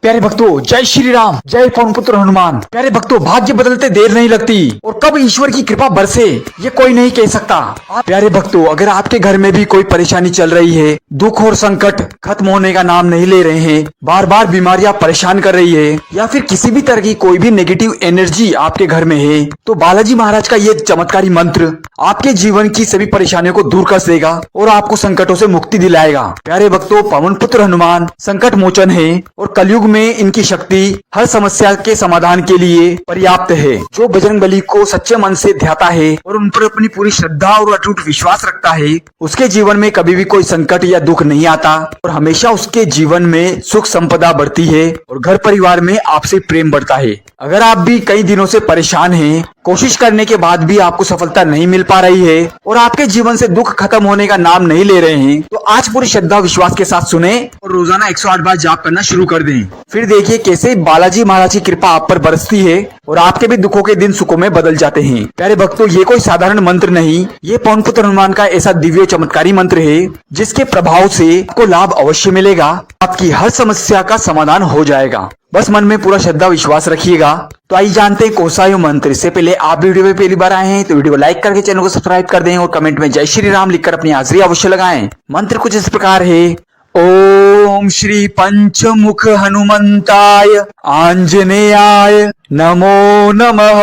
प्यारे भक्तों, जय श्री राम, जय पवन पुत्र हनुमान। प्यारे भक्तों, भाग्य बदलते देर नहीं लगती और कब ईश्वर की कृपा बरसे ये कोई नहीं कह सकता। प्यारे भक्तों, अगर आपके घर में भी कोई परेशानी चल रही है, दुख और संकट खत्म होने का नाम नहीं ले रहे हैं, बार बार बीमारियां परेशान कर रही है, या फिर किसी भी तरह की कोई भी नेगेटिव एनर्जी आपके घर में है, तो बालाजी महाराज का ये चमत्कारी मंत्र आपके जीवन की सभी परेशानियों को दूर कर देगा और आपको संकटों से मुक्ति दिलाएगा। प्यारे भक्तों, पवन पुत्र हनुमान संकट मोचन है और कलयुग में इनकी शक्ति हर समस्या के समाधान के लिए पर्याप्त है। जो बजरंगबली को सच्चे मन से ध्याता है और उन पर अपनी पूरी श्रद्धा और अटूट विश्वास रखता है, उसके जीवन में कभी भी कोई संकट या दुख नहीं आता और हमेशा उसके जीवन में सुख संपदा बढ़ती है और घर परिवार में आपसी प्रेम बढ़ता है। अगर आप भी कई दिनों से परेशान हैं, कोशिश करने के बाद भी आपको सफलता नहीं मिल पा रही है और आपके जीवन से दुख खत्म होने का नाम नहीं ले रहे हैं, तो आज पूरी श्रद्धा विश्वास के साथ सुने और रोजाना 108 बार जाप करना शुरू कर दें। फिर देखिए कैसे बालाजी महाराज की कृपा आप पर बरसती है और आपके भी दुखों के दिन सुखों में बदल जाते हैं। प्यारे भक्तों, ये कोई साधारण मंत्र नहीं, ये पवन पुत्र हनुमान का ऐसा दिव्य चमत्कारी मंत्र है जिसके प्रभाव से आपको लाभ अवश्य मिलेगा, आपकी हर समस्या का समाधान हो जाएगा। बस मन में पूरा श्रद्धा विश्वास रखिएगा। तो आइए जानते हैं कौन सा ये मंत्र। इससे पहले आप वीडियो में पहली बार आए हैं तो वीडियो को लाइक करके चैनल को सब्सक्राइब कर दें और कमेंट में जय श्री राम लिखकर अपनी हाजिरी अवश्य लगाएं। मंत्र कुछ इस प्रकार है। ओम श्री पंचमुख हनुमंताय आंजनेयाय नमो नमः।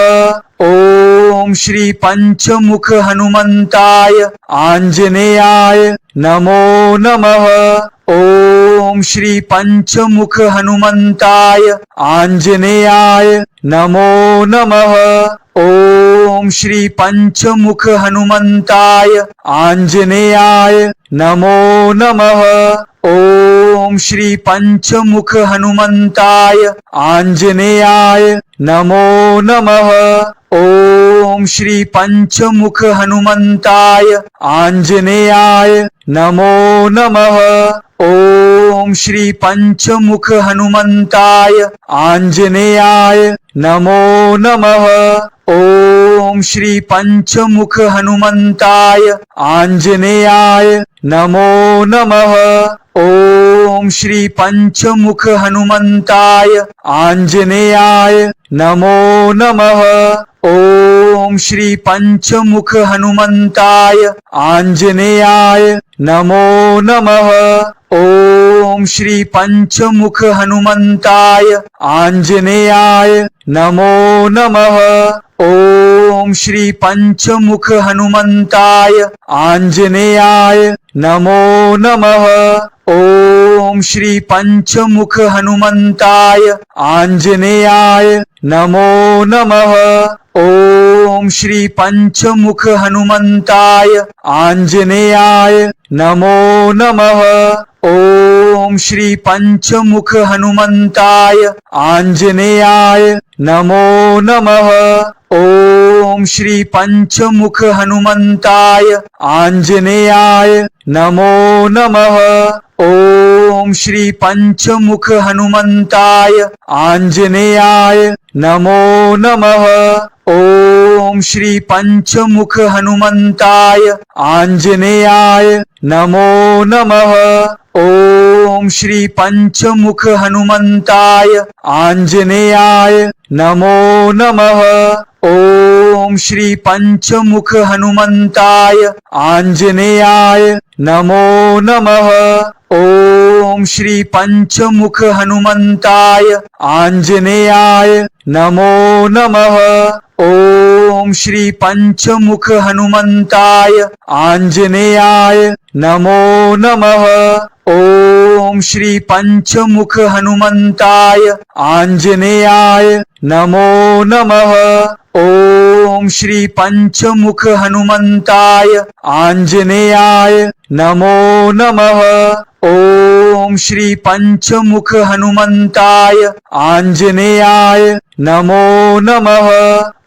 ओम श्री पंचमुख हनुमंताय आंजनेयाय नमो नमः। ओम श्री पंचमुख हनुमंताय आंजनेयाय नमो नमः। ओम श्री पंचमुख हनुमंताय आंजनेयाय नमो नमः। ओम श्री पंचमुख हनुमंताय आंजनेयाय नमो नमः। ओम श्री पंचमुख हनुमंताय आंजनेयाय नमो नमः। ओम श्री पंचमुख हनुमंताय आंजनेयाय नमो नमः। ओम श्री पंचमुख हनुमंताय आंजनेयाय नमो नमः। ओम श्री पंचमुख हनुमंताय आंजनेयाय नमो नमः। ओम श्री पंचमुख हनुमंताय आंजनेयाय नमो नमः। ओम श्री पंचमुख हनुमंताय आंजनेयाय नमो नमः। ओम श्री पंचमुख हनुमंताय आंजनेयाय नमो नमः। ओम श्री पंचमुख हनुमंताय आंजनेयाय नमो नमः। ओम श्री पंचमुख हनुमंताय आंजनेयाय नमो नमः। ओम श्री पंचमुख हनुमंताय आंजनेयाय नमो नमः। ओम श्री पंचमुख हनुमंताय आंजनेयाय नमो नमः। ओम श्री पंचमुख हनुमंताय आंजनेयाय नमो नमः। ओम श्री पंचमुख हनुमंताय आंजनेयाय नमो नमः। ओम श्री पंचमुख हनुमंताय आंजनेयाय नमो नमः। ओम श्री पंचमुख हनुमंताय आंजनेयाय नमो नमः। ओम श्री पंचमुख हनुमंताय आंजनेयाय नमो नमः। ओम श्री पंचमुख हनुमंताय आंजनेयाय नमो नमः। ओम श्री पंचमुख हनुमंताय आंजनेयाय नमो नमः। ओम श्री पंचमुख हनुमंताय आंजनेयाय नमो नमः। ओम श्री पंचमुख हनुमंताय आंजनेयाय नमो नमः।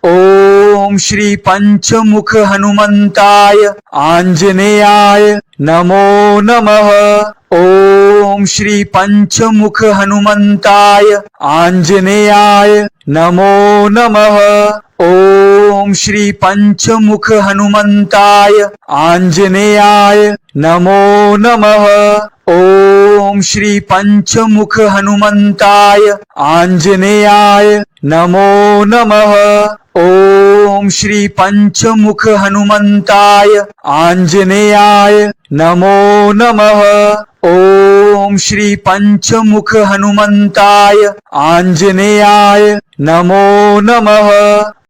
ओम श्री पंचमुख हनुमंताय आंजनेयाय नमो नमः। ओम श्री पंचमुख हनुमंताय आंजनेयाय नमो नमः। ओम श्री पंचमुख हनुमंताय आंजनेयाय नमो नमः। ओम श्री पंचमुख हनुमंताय आंजनेयाय नमो नमः। ओम श्री पंचमुख हनुमंताय आंजनेयाय नमो नमः। ओम श्री पंचमुख हनुमंताय आंजनेयाय नमो नमः।